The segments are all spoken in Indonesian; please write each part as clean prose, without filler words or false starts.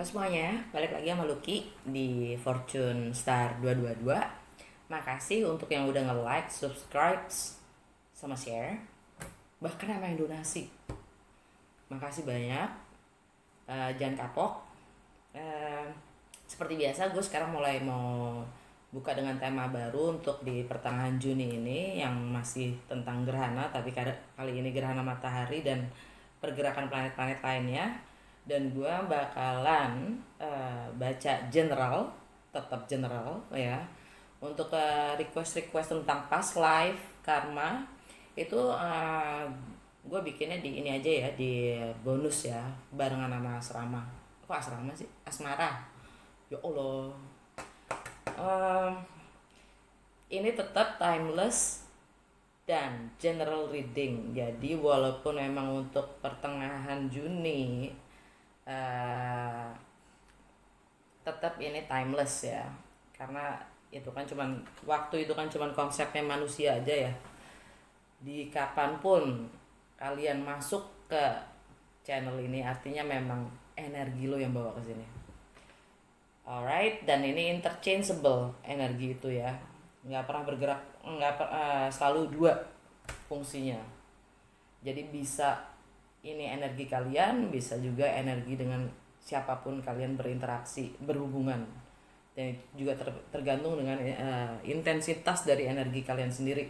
Halo semuanya, balik lagi sama Lucky di Fortune Star 222. Makasih untuk yang udah nge-like, subscribe, sama share. Bahkan sama yang donasi. Makasih banyak. Jangan kapok. Eh, Seperti biasa, gue sekarang mulai mau buka dengan tema baru untuk di pertengahan Juni ini yang masih tentang gerhana, tapi kali ini gerhana matahari dan pergerakan planet-planet lainnya. Dan gue bakalan baca general, tetap general ya, untuk request tentang past life karma itu. Gue bikinnya di ini aja ya, di bonus ya, barengan sama asrama. Kok asrama sih, asmara, ya Allah. Em, ini tetap timeless dan general reading, jadi walaupun memang untuk pertengahan Juni eh, tetap ini timeless ya, karena itu kan cuman waktu, itu kan cuman konsepnya manusia aja ya. Di kapanpun kalian masuk ke channel ini, artinya memang energi lo yang bawa ke sini. Alright, dan ini interchangeable energi itu ya, nggak pernah bergerak, selalu dua fungsinya. Jadi bisa ini energi kalian, bisa juga energi dengan siapapun kalian berinteraksi, berhubungan. Dan juga tergantung dengan intensitas dari energi kalian sendiri.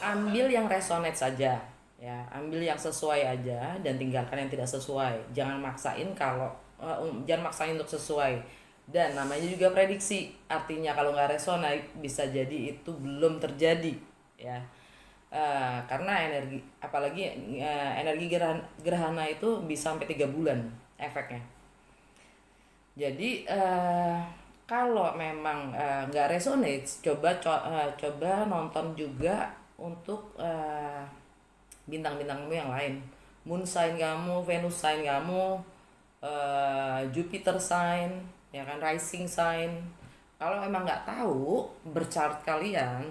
Ambil yang resonate saja ya, ambil yang sesuai aja dan tinggalkan yang tidak sesuai. Jangan maksain jangan maksain untuk sesuai. Dan namanya juga prediksi, artinya kalau nggak resonate bisa jadi itu belum terjadi ya. Karena apalagi energi gerhana itu bisa sampai 3 bulan efeknya. Jadi kalau memang nggak resonate, coba nonton juga untuk bintang-bintangmu yang lain, moon sign kamu, Venus sign kamu, Jupiter sign, ya kan, rising sign. Kalau emang nggak tahu berchart kalian,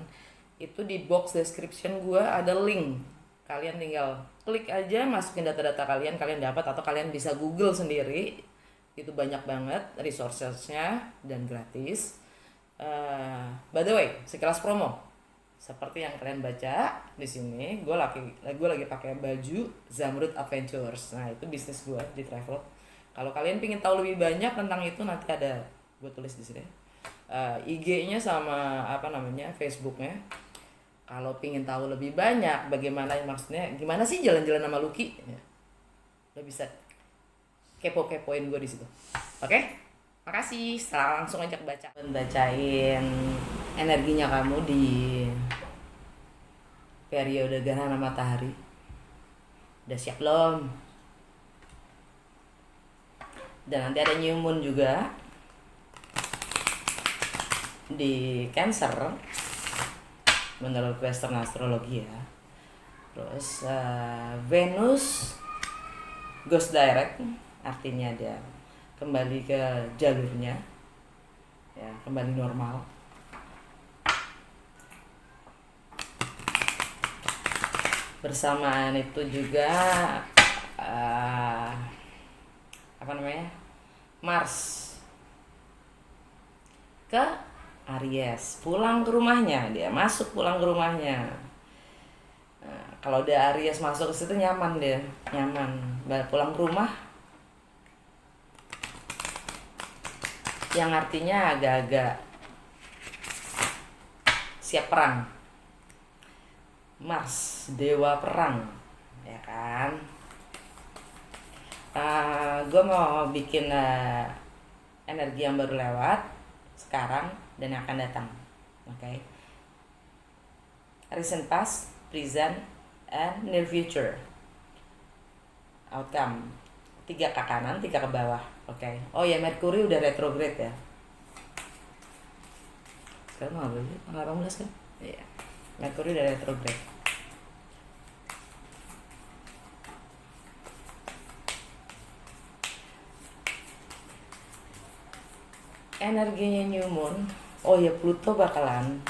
itu di box description gue ada link. Kalian tinggal klik aja, masukin data-data kalian dapat, atau kalian bisa Google sendiri. Itu banyak banget resourcesnya dan gratis. By the way, sekelas promo, seperti yang kalian baca di sini, gue lagi pakai baju Zamrud Adventures. Nah, itu bisnis gue di travel. Kalau kalian pengen tahu lebih banyak tentang itu, nanti ada gue tulis di sini. IG-nya sama Facebooknya. Kalau pengen tahu lebih banyak bagaimana, maksudnya gimana sih jalan-jalan sama Lucky, ya, lo bisa kepo-kepoin gue di situ. Oke? Makasih. Setelah langsung ajak bacain energinya kamu di periode gerhana matahari. Udah siap belum? Dan nanti ada new moon juga di Cancer menurut Western astrologi ya. Terus Venus goes direct, artinya dia kembali ke jalurnya ya, kembali normal. Bersamaan itu juga Mars ke Aries, pulang ke rumahnya, dia pulang ke rumahnya. Nah, kalau dia Aries masuk ke situ nyaman, pulang ke rumah, yang artinya agak-agak siap perang. Mars, dewa perang, ya kan? Gue mau bikin energi yang baru lewat sekarang dan yang akan datang. Oke? Recent past, present, and near future. Outcome 3 ke kanan, 3 ke bawah. Oke. Oh ya, Mercury udah retrograde ya. Sekarang 18 kan? Iya. Mercury udah retrograde. Energinya new moon. Oh ya, Pluto bakalan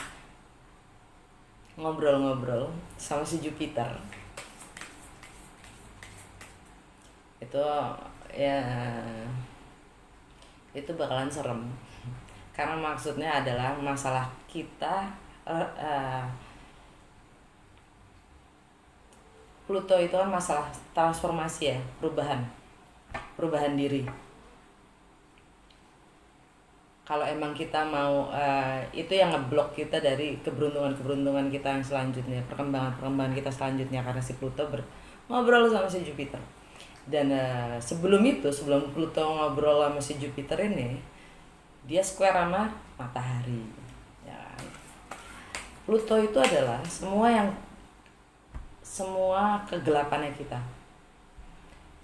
ngobrol-ngobrol sama si Jupiter. Itu ya, itu bakalan serem karena maksudnya adalah masalah kita. uh, Pluto itu kan masalah transformasi ya, perubahan diri. Kalau emang kita mau itu yang ngeblok kita dari keberuntungan kita yang selanjutnya, perkembangan kita selanjutnya, karena si Pluto ngobrol sama si Jupiter. Dan sebelum Pluto ngobrol sama si Jupiter ini, dia square sama matahari ya. Pluto itu adalah semua kegelapannya kita,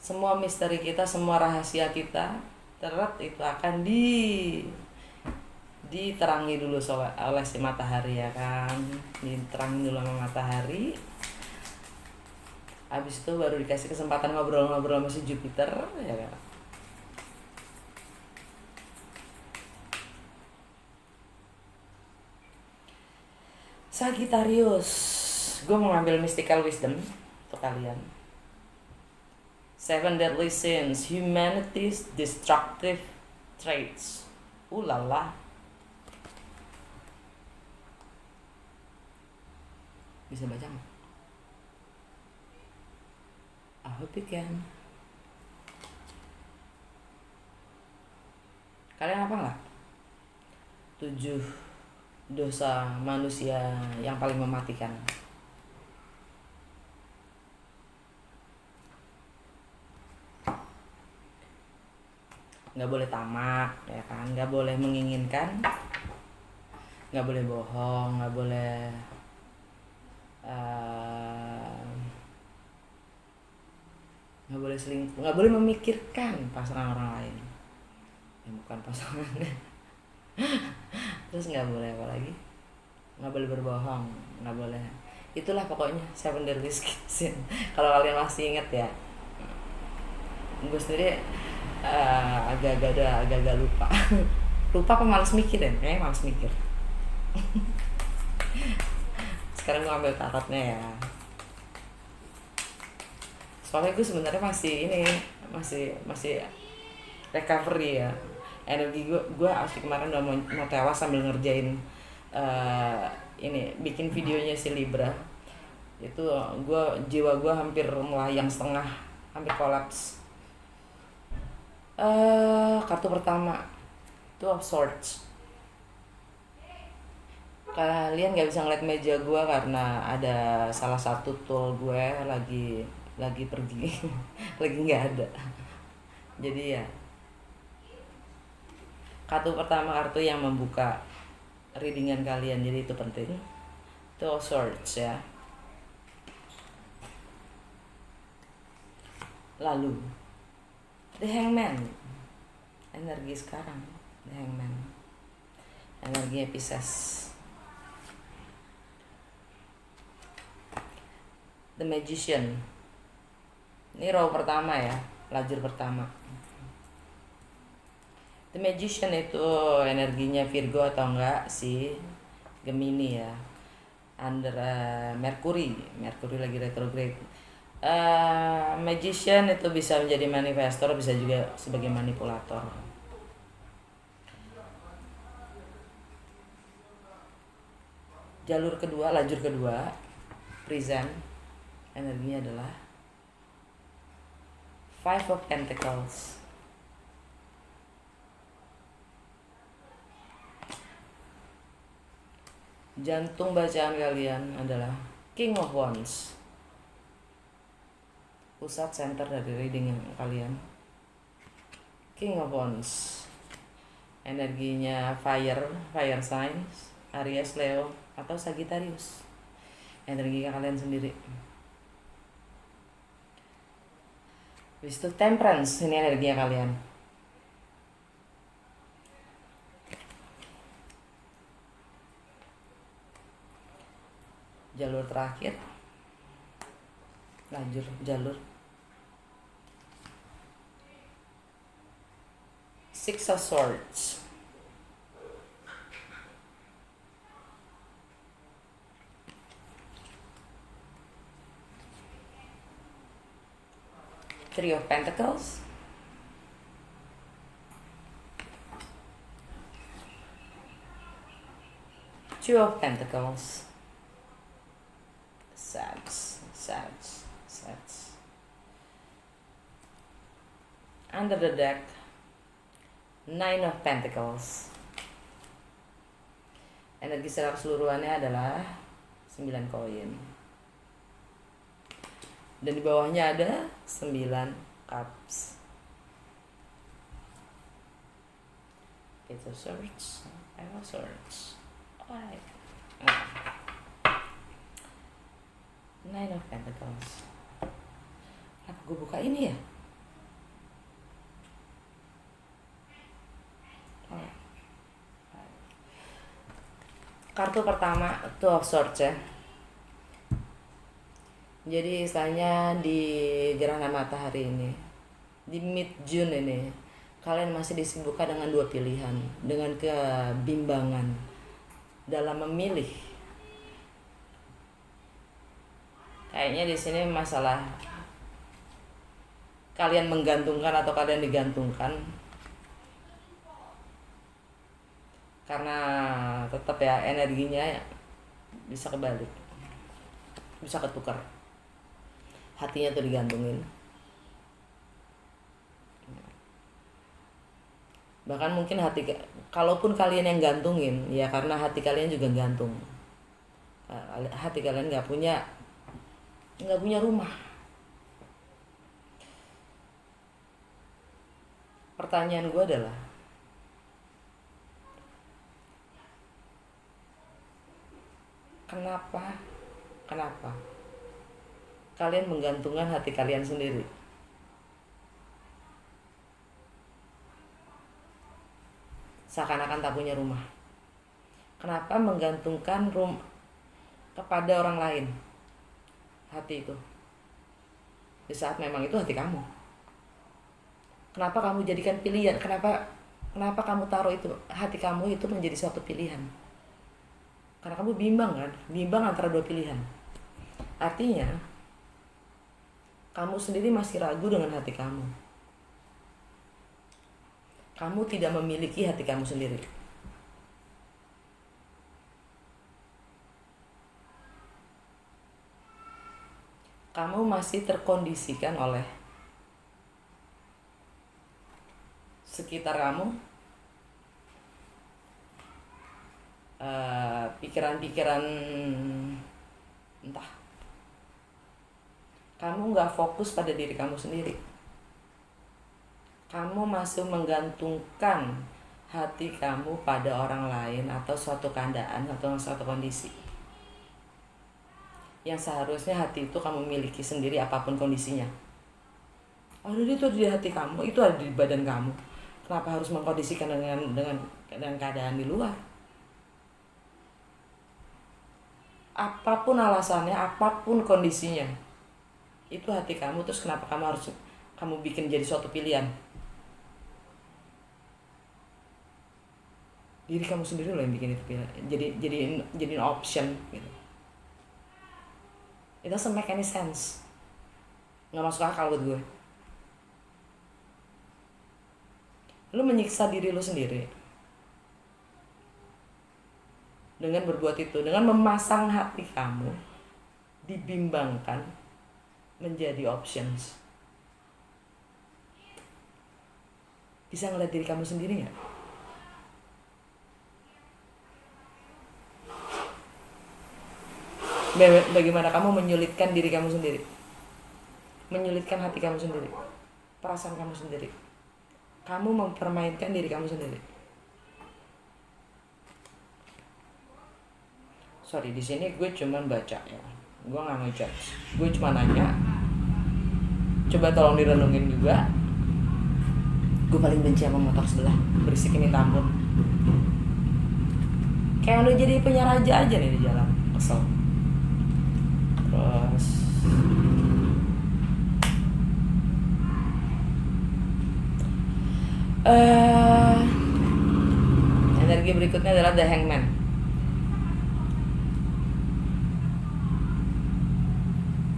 semua misteri kita, semua rahasia kita itu akan diterangi dulu oleh si matahari ya kan. Diterangi dulu sama matahari, habis itu baru dikasih kesempatan ngobrol-ngobrol sama si Jupiter ya kan. Sagittarius, gue mau ngambil mystical wisdom untuk kalian. 7 deadly sins, humanity's destructive traits. Ulala. Bisa baca nggak? I hope you can. Kalian apa nggak? 7 dosa manusia yang paling mematikan. Nggak boleh tamak ya kan, nggak boleh menginginkan, nggak boleh bohong, nggak boleh selingkuh, nggak boleh memikirkan pasangan orang lain yang bukan pasangannya. Terus nggak boleh apa lagi, nggak boleh berbohong, nggak boleh, itulah pokoknya 7 deadly sin. Kalau kalian masih inget ya, gue sendiri agak-agak lupa. Lupa apa males mikir ya? Kayaknya males mikir. Sekarang gue ambil tarotnya ya. Soalnya gue sebenarnya masih recovery ya. Energi gue asli kemarin udah mau tewas sambil ngerjain ini, bikin videonya si Libra. Itu jiwa gue hampir melayang setengah, hampir kolaps. Kartu pertama Two of Swords. Kalian nggak bisa ngeliat meja gue karena ada salah satu tool gue lagi pergi. Lagi nggak ada. Jadi ya, kartu pertama, kartu yang membuka readingan kalian, jadi itu penting. Two of Swords ya. Lalu The Hangman, energi sekarang. The Hangman, energi Pisces. The Magician, ini row pertama ya, lajur pertama. The Magician itu energinya Virgo atau enggak si Gemini ya, under Mercury lagi retrograde. Magician itu bisa menjadi manifestor, bisa juga sebagai manipulator. Lajur kedua, present, energinya adalah Five of Pentacles. Jantung bacaan kalian adalah King of Wands, pusat center dari reading kalian. King of Wands, energinya fire signs, Aries, Leo, atau Sagittarius. Energi kalian sendiri. Habis itu Temperance, ini energinya kalian. Jalur terakhir, jalur Six of Swords. Three of Pentacles, Two of Pentacles, Sage. Under the deck, Nine of Pentacles. Energi secara keseluruhannya adalah 9 koin. Dan di bawahnya ada 9 cups. It's a Swords, I have Swords. Alright. Nine of Pentacles. Kenapa gue buka ini ya? Kartu pertama, Two of Swords ya. Jadi istilahnya di gerhana matahari ini, di mid June ini, kalian masih disibukkan dengan dua pilihan, dengan kebimbangan dalam memilih. Kayaknya di sini masalah kalian menggantungkan atau kalian digantungkan. Karena tetap ya energinya bisa kebalik, bisa ketukar, hatinya tuh digantungin. Bahkan mungkin hati, kalaupun kalian yang gantungin ya karena hati kalian juga gantung, hati kalian nggak punya rumah. Pertanyaan gue adalah, Kenapa kalian menggantungkan hati kalian sendiri? Seakan-akan tak punya rumah. Kenapa menggantungkan kepada orang lain hati itu? Di saat memang itu hati kamu. Kenapa kamu jadikan pilihan? Kenapa kamu taruh itu, hati kamu itu menjadi suatu pilihan? Karena kamu bimbang antara dua pilihan. Artinya, kamu sendiri masih ragu dengan hati kamu. Kamu tidak memiliki hati kamu sendiri. Kamu masih terkondisikan oleh sekitar kamu, pikiran-pikiran entah. Kamu gak fokus pada diri kamu sendiri. Kamu masih menggantungkan hati kamu pada orang lain atau suatu keadaan atau suatu kondisi yang seharusnya hati itu kamu miliki sendiri apapun kondisinya. Oh, itu ada di hati kamu, itu ada di badan kamu. Kenapa harus mengkondisikan dengan keadaan di luar? Apapun alasannya, apapun kondisinya, itu hati kamu. Terus kenapa kamu bikin jadi suatu pilihan? Diri kamu sendiri loh yang bikin itu pilihan, jadi option gitu. It doesn't make any sense. Nggak masuk akal buat gue. Lu menyiksa diri lu sendiri dengan berbuat itu, dengan memasang hati kamu dibimbangkan menjadi options. Bisa ngeliat diri kamu sendiri nggak? Bagaimana kamu menyulitkan diri kamu sendiri, menyulitkan hati kamu sendiri, perasaan kamu sendiri. Kamu mempermainkan diri kamu sendiri. Sorry, di sini gue cuman baca ya, gue nggak ngejudge, gue cuma nanya. Coba tolong direnungin juga. Gue paling benci sama motor sebelah, berisik ini tambun. Kayak lu jadi punya raja aja nih di jalan, kesel. Terus energi berikutnya adalah The Hangman.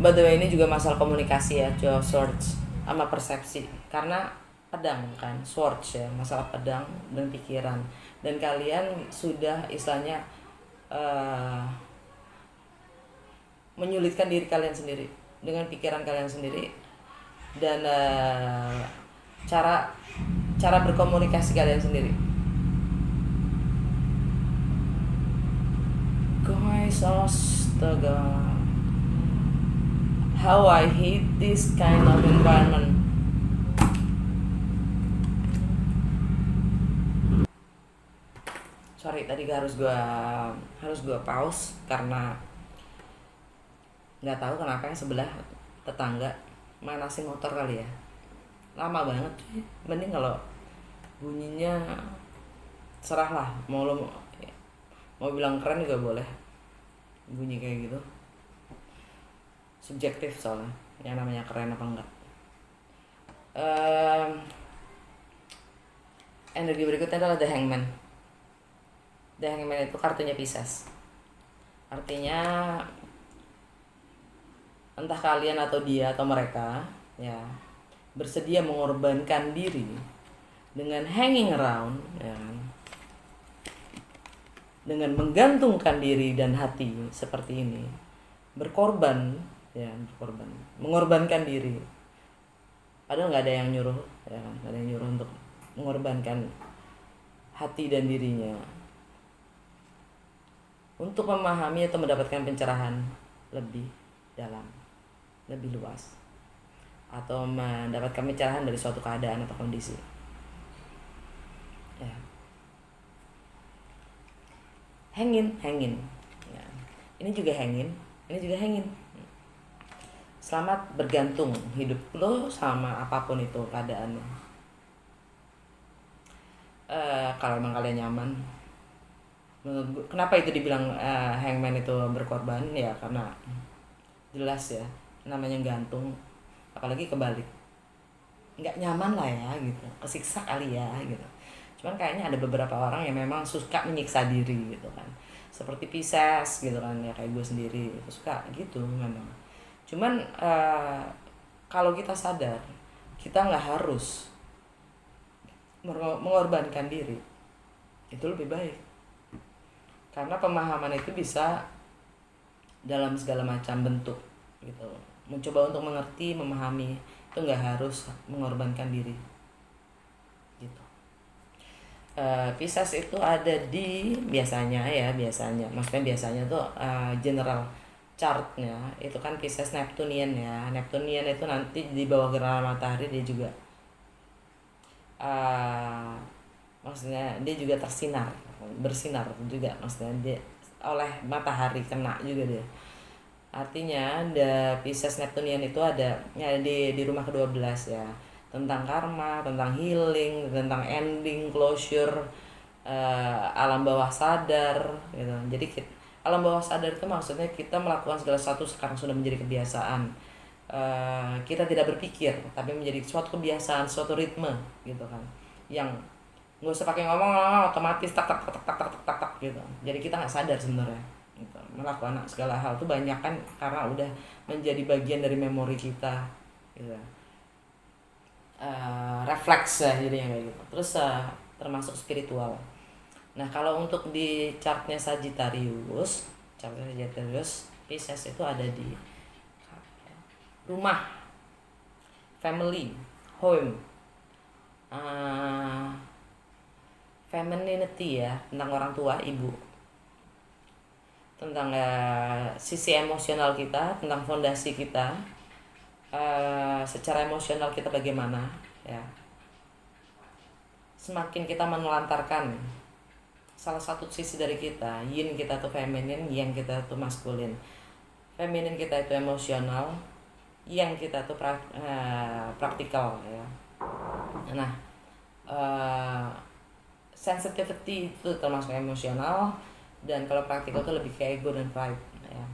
By the way, ini juga masalah komunikasi ya, Two of Swords. sama persepsi, karena pedang kan, swords ya, masalah pedang dan pikiran, dan kalian sudah istilahnya menyulitkan diri kalian sendiri dengan pikiran kalian sendiri, dan cara cara berkomunikasi kalian sendiri. Guys, astaga, how I hate this kind of environment. Sorry, tadi harus gua pause karena nggak tahu kenapa yang sebelah tetangga manasin motor kali ya, lama banget cuy. Mending kalau bunyinya serah lah, mau bilang keren juga boleh, bunyi kayak gitu subjektif soalnya yang namanya keren apa enggak. Energi berikutnya adalah The Hangman. The Hangman itu kartunya Pisces, artinya entah kalian atau dia atau mereka ya bersedia mengorbankan diri dengan hanging around ya, dengan menggantungkan diri dan hati seperti ini, berkorban ya, mengorbankan diri, padahal nggak ada yang nyuruh ya, nggak ada yang nyuruh untuk mengorbankan hati dan dirinya untuk memahami atau mendapatkan pencerahan lebih dalam, lebih luas, atau mendapatkan pencerahan dari suatu keadaan atau kondisi ya. Hangin ya. Ini juga hangin. Selamat bergantung hidup lo sama apapun itu keadaannya. Kalau emang kalian nyaman, menurut gue, kenapa itu dibilang hangman itu berkorban ya, karena jelas ya, namanya gantung, apalagi kebalik, nggak nyaman lah ya gitu, kesiksa kali ya gitu. Cuman kayaknya ada beberapa orang yang memang suka menyiksa diri gitu kan, seperti Pisces gitu kan ya, kayak gue sendiri itu suka gitu memang. Cuman kalau kita sadar kita nggak harus mengorbankan diri, itu lebih baik, karena pemahaman itu bisa dalam segala macam bentuk gitu. Mencoba untuk mengerti, memahami, itu nggak harus mengorbankan diri gitu. Pisces itu ada di biasanya maksudnya tuh general chartnya itu kan Pisces Neptunian ya. Neptunian itu nanti di bawah gerhana matahari dia juga maksudnya dia juga bersinar juga, maksudnya dia oleh matahari kena juga dia. Artinya ada Pisces Neptunian itu ada ya di rumah ke-12 ya, tentang karma, tentang healing, tentang ending, closure, alam bawah sadar gitu. Jadi alam bawah sadar itu maksudnya kita melakukan segala sesuatu sekarang sudah menjadi kebiasaan. Kita tidak berpikir tapi menjadi suatu kebiasaan, suatu ritme gitu kan, yang nggak usah pakai ngomong, otomatis tak tak tak tak tak tak tak tak gitu. Jadi kita nggak sadar sebenarnya gitu, melakukan segala hal itu banyak kan karena udah menjadi bagian dari memori kita gitu. Refleks ya jadinya kayak gitu. Terus termasuk spiritual. Nah kalau untuk di chartnya Sagittarius Pisces itu ada di rumah, family, home, femininity ya, tentang orang tua, ibu, tentang sisi emosional kita, tentang fondasi kita, secara emosional kita bagaimana ya. Semakin kita menelantarkan salah satu sisi dari kita, yin kita tuh feminin, yang kita tuh maskulin. Feminin kita itu emosional, yang kita tuh praktikal ya. Nah sensitivity itu termasuk emosional, dan kalau praktikal itu lebih ke ego dan pride ya,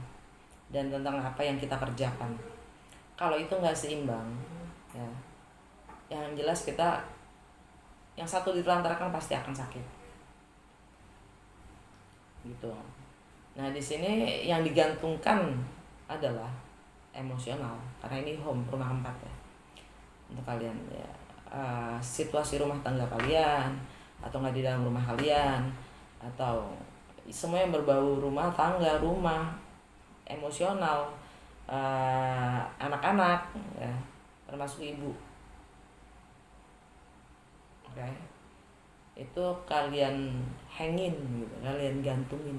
dan tentang apa yang kita kerjakan. Kalau itu nggak seimbang ya, yang jelas kita yang satu ditelantarkan pasti akan sakit gitu. Nah di sini yang digantungkan adalah emosional, karena ini home, rumah keempat ya. untuk kalian ya, situasi rumah tangga kalian atau nggak di dalam rumah kalian atau semua yang berbau rumah tangga, rumah, emosional, anak-anak ya, termasuk ibu. Oke, itu kalian hangin gitu, kalian gantungin.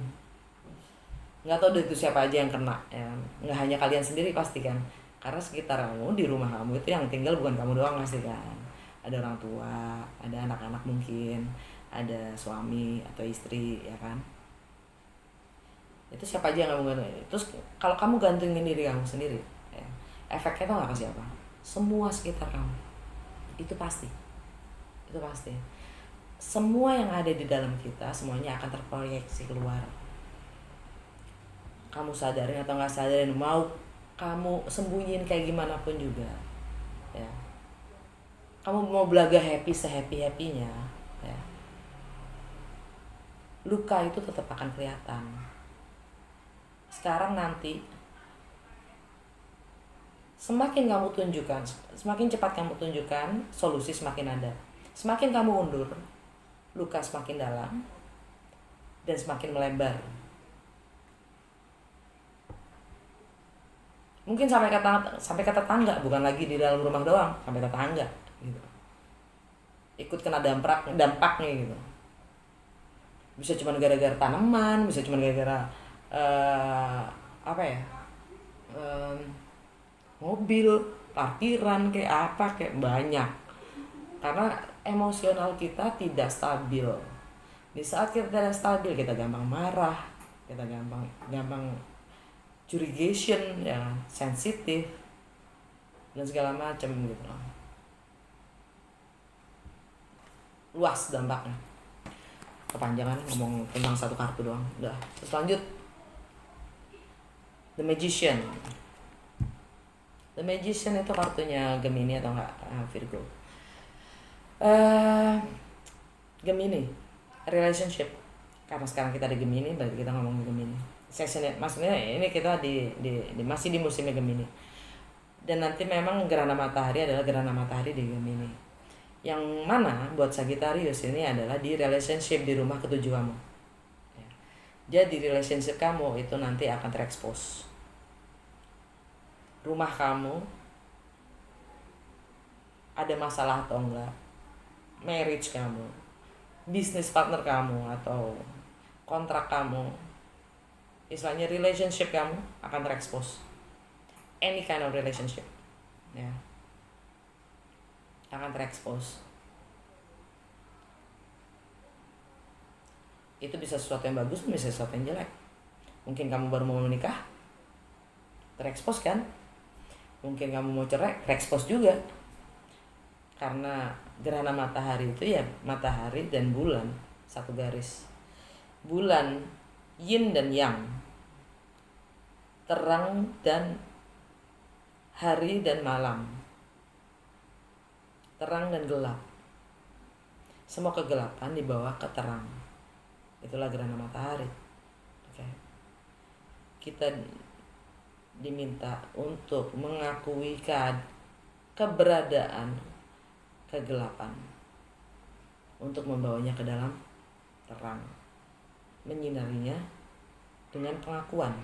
Nggak tahu deh itu siapa aja yang kena ya, nggak hanya kalian sendiri pasti kan, karena sekitar kamu, di rumah kamu itu yang tinggal bukan kamu doang pasti kan, ada orang tua, ada anak-anak mungkin, ada suami atau istri ya kan. Itu siapa aja yang kamu gantungin. Terus kalau kamu gantungin diri kamu sendiri ya, efeknya tuh nggak ke siapa, semua sekitar kamu. Itu pasti semua yang ada di dalam kita semuanya akan terproyeksi keluar. Kamu sadarin atau nggak sadarin, mau kamu sembunyiin kayak gimana pun juga ya, kamu mau belaga happy sehappy-happynya ya, luka itu tetap akan kelihatan. Sekarang nanti semakin kamu tunjukkan, semakin cepat kamu tunjukkan, solusi semakin ada. Semakin kamu undur, luka semakin dalam dan semakin melebar. Mungkin sampai ke tetangga, bukan lagi di dalam rumah doang, sampai tetangga gitu. Ikut kena dampaknya gitu. Bisa cuma gara-gara tanaman, bisa cuma gara-gara apa ya? Mobil, parkiran kayak apa, kayak banyak. Karena emosional kita tidak stabil. Di saat kita tidak stabil, kita gampang marah, kita gampang curigation ya, sensitif dan segala macam gitu loh. Luas dampaknya. Kepanjangan ngomong tentang satu kartu doang. Udah, terus lanjut. The Magician. The Magician itu kartunya Gemini atau enggak Virgo. Gemini, relationship. Karena sekarang kita di Gemini, berarti kita ngomong Gemini. Sessionnya, maksudnya ini kita masih di musim Gemini. Dan nanti memang gerhana matahari adalah gerhana matahari di Gemini. Yang mana buat Sagittarius ini adalah di relationship, di rumah ketujuh kamu. Ya. Jadi relationship kamu itu nanti akan terekspos. Rumah kamu ada masalah atau enggak, marriage kamu, bisnis partner kamu atau kontrak kamu, istilahnya relationship kamu akan terekspos. Any kind of relationship ya, akan terekspos. Itu bisa sesuatu yang bagus, bisa sesuatu yang jelek. Mungkin kamu baru mau menikah, terekspos kan. Mungkin kamu mau cerai, terekspos juga. Karena gerhana matahari itu ya matahari dan bulan satu garis. Bulan yin dan yang, terang dan hari dan malam, terang dan gelap. Semua kegelapan dibawa ke terang. Itulah gerhana matahari. Oke. Kita diminta untuk mengakui keberadaan kegelapan, untuk membawanya ke dalam terang, menyinarinya dengan pengakuan,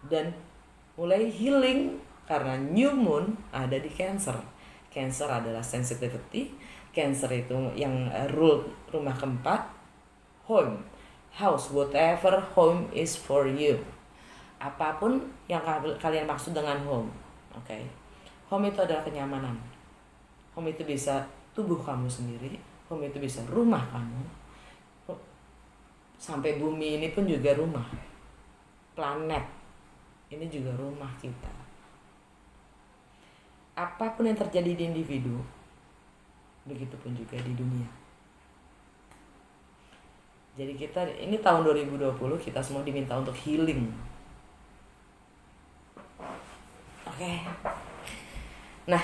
dan mulai healing. Karena new moon ada di Cancer. Cancer adalah sensitivity. Cancer itu yang rule rumah keempat, home, house, whatever home is for you. Apapun yang kalian maksud dengan home. Oke. Home itu adalah kenyamanan. Home itu bisa tubuh kamu sendiri, home itu bisa rumah kamu. Sampai bumi ini pun juga rumah. Planet ini juga rumah kita. Apapun yang terjadi di individu, begitupun juga di dunia. Jadi kita, ini tahun 2020, kita semua diminta untuk healing. Oke. Nah,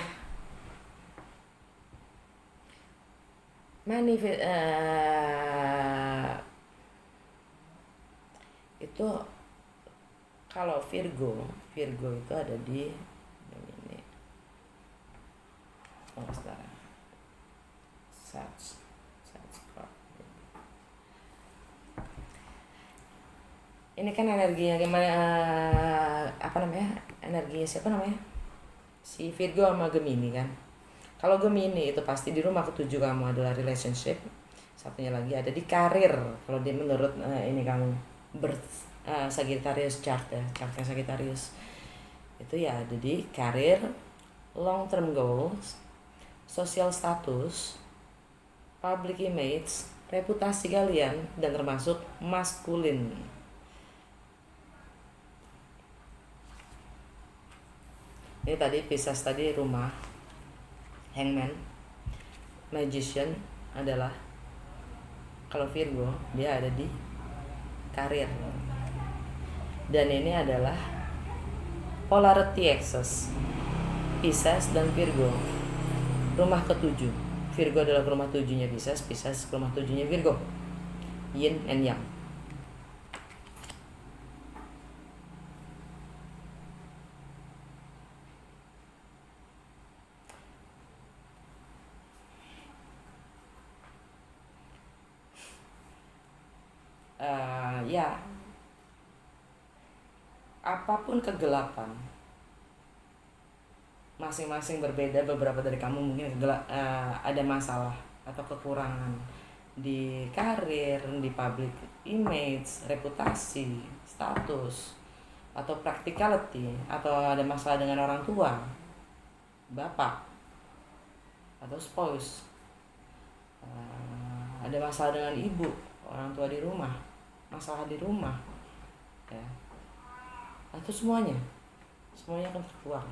itu kalau Virgo itu ada di ini. Oh, sebentar. Sets card. Ini kan energinya gimana, apa namanya, energinya siapa namanya, si Virgo sama Gemini kan. Kalau Gemini itu pasti di rumah ketujuh kamu adalah relationship, satunya lagi ada di karir. Kalau dia menurut ini kamu birth Sagittarius chart ya, chartnya Sagittarius itu ya ada di karir, long term goals, social status, public image, reputasi kalian, dan termasuk maskulin. Ini tadi Pisces tadi rumah, Hangman, Magician adalah, kalau Virgo dia ada di karir, dan ini adalah polarity axis Pisces dan Virgo, rumah ketujuh. Virgo adalah rumah tujuhnya Pisces, Pisces rumah tujuhnya Virgo, Yin and Yang. Ya, apapun kegelapan, masing-masing berbeda. Beberapa dari kamu mungkin ada masalah atau kekurangan di karir, di public image, reputasi, status, atau practicality, atau ada masalah dengan orang tua, bapak, atau spouse, ada masalah dengan ibu, orang tua di rumah, masalah di rumah ya, atau semuanya akan keluar.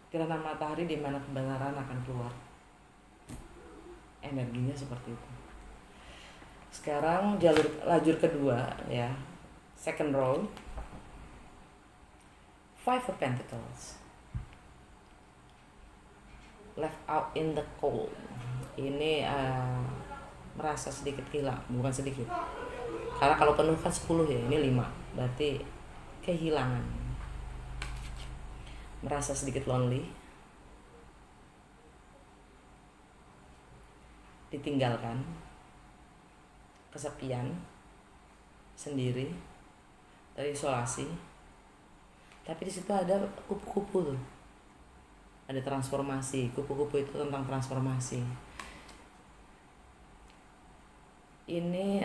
Gerhana matahari di mana kebenaran akan keluar, energinya seperti itu. Sekarang lajur kedua ya, second row, Five of Pentacles, left out in the cold. Ini merasa sedikit hilang, bukan sedikit, karena kalau penuh kan 10 ya, ini 5, berarti kehilangan, merasa sedikit lonely, ditinggalkan, kesepian, sendiri, terisolasi. Tapi di situ ada kupu-kupu tuh, ada transformasi. Kupu-kupu itu tentang transformasi. Ini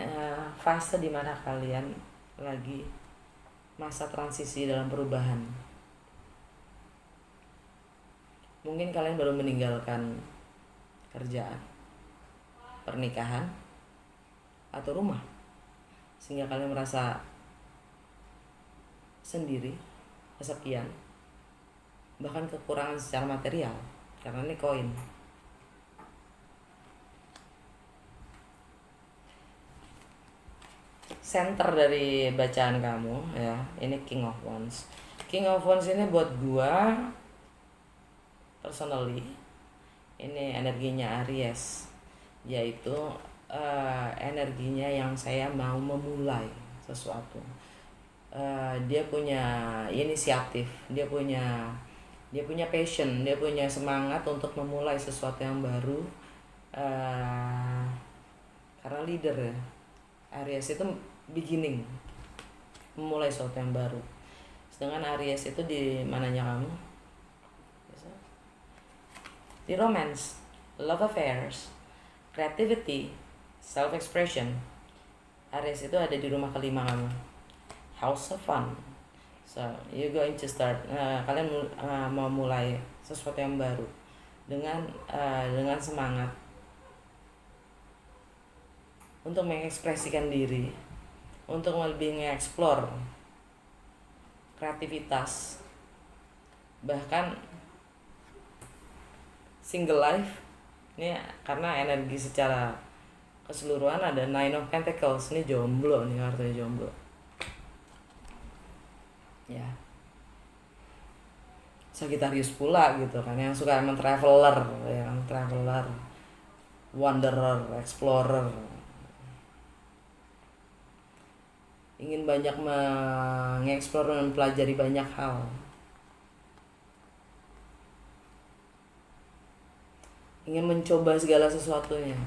fase dimana kalian lagi masa transisi dalam perubahan. Mungkin kalian baru meninggalkan kerjaan, pernikahan, atau rumah, sehingga kalian merasa sendiri, kesepian, bahkan kekurangan secara material, karena ini koin. Center dari bacaan kamu ya, ini King of Wands. King of Wands ini buat gua personally, ini energinya Aries, yaitu energinya yang saya mau memulai sesuatu. Dia punya inisiatif, dia punya passion, dia punya semangat untuk memulai sesuatu yang baru, karena leader ya. Aries itu beginning, memulai sesuatu yang baru. Sedangkan Aries itu di mananya kamu? Di romance, love affairs, creativity, self expression. Aries itu ada di rumah kelima kamu, house of fun. So you going to start, kalian mau mulai sesuatu yang baru dengan semangat untuk mengekspresikan diri, untuk lebih mengeksplor kreativitas, bahkan single life. Ini karena energi secara keseluruhan ada Nine of Pentacles, ini jomblo nih, artinya jomblo ya. Sagittarius pula gitu kan, yang suka emang traveler, wanderer, explorer, ingin banyak mengeksplor dan mempelajari banyak hal. ingin mencoba segala sesuatunya.